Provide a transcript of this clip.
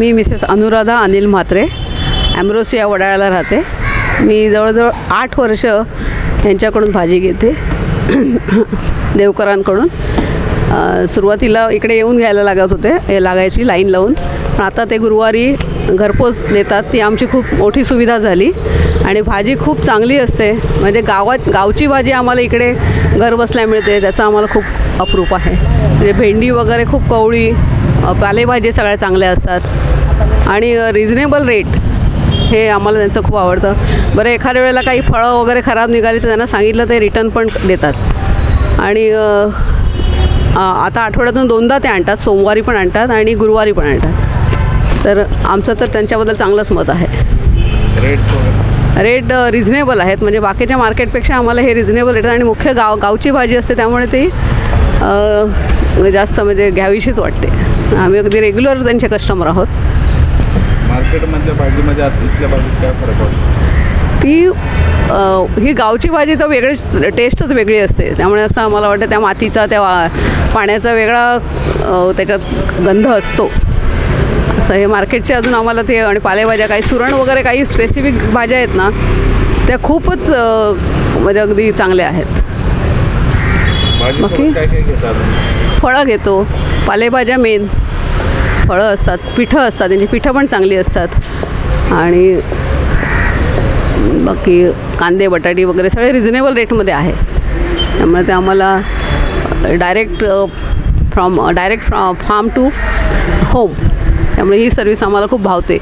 मी Mrs Anuradha Anil Mhatre, ॲम्ब्रोसिया वडाळ्याला राहते. मी जवळजवळ 8 वर्ष यांच्याकडून भाजी घेते देवकरांकडून. सुरुवातीला इकडे येऊन घ्यायला लागत होते, लागायची लाईन लावून, पण आता ते गुरुवारी घरपोच देतात. ती आमची खूप मोठी सुविधा झाली आणि भाजी खूप चांगली असते. म्हणजे गावची भाजी आम्हाला इकडे घर बसल्या मिळते, त्याचा आम्हाला खूप अप्रूप आहे. म्हणजे भेंडी वगैरे खूप कवळी, पालेभाजी सगळ्या चांगल्या असतात आणि रिझनेबल रेट, हे आम्हाला त्यांचं खूप आवडतं. बरं, एखाद्या वेळेला काही फळं वगैरे खराब निघाली तर त्यांना सांगितलं ते रिटर्न पण देतात. आणि आता आठवड्यातून 2दा ते आणतात, सोमवारी पण आणतात आणि गुरुवारी पण आणतात. तर आमचं तर त्यांच्याबद्दल चांगलंच मत आहे. रेट रिझनेबल आहेत, म्हणजे बाकीच्या मार्केटपेक्षा आम्हाला हे रिझनेबल रेट. आणि मुख्य गावची भाजी असते त्यामुळे ती जास्त म्हणजे घ्यावीशीच वाटते. आम्ही अगदी रेग्युलर त्यांचे कस्टमर आहोत. मार्केटमधल्या भाजीमध्ये इथल्या भाजीत काय फरक पडतो? ही गावची भाजी तर वेगळीच, टेस्टच वेगळी असते. त्यामुळे असं आम्हाला वाटतं त्या मातीचा, त्या पाण्याचा वेगळा त्याच्यात गंध असतो. असं हे मार्केटचे अजून आम्हाला ते, आणि पालेभाज्या काही सुरण वगैरे काही स्पेसिफिक भाज्या आहेत ना, त्या खूपच म्हणजे अगदी चांगल्या आहेत. बाकी फळं घेतो, पालेभाज्या मेन, फळं असतात, पिठं असतात, त्यांची पिठं पण चांगली असतात. आणि बाकी कांदे बटाटी वगैरे सगळे रिझनेबल रेटमध्ये आहे. त्यामुळे ते आम्हाला डायरेक्ट फार्म टू होम, त्यामुळे ही सर्विस आम्हाला खूप भावते.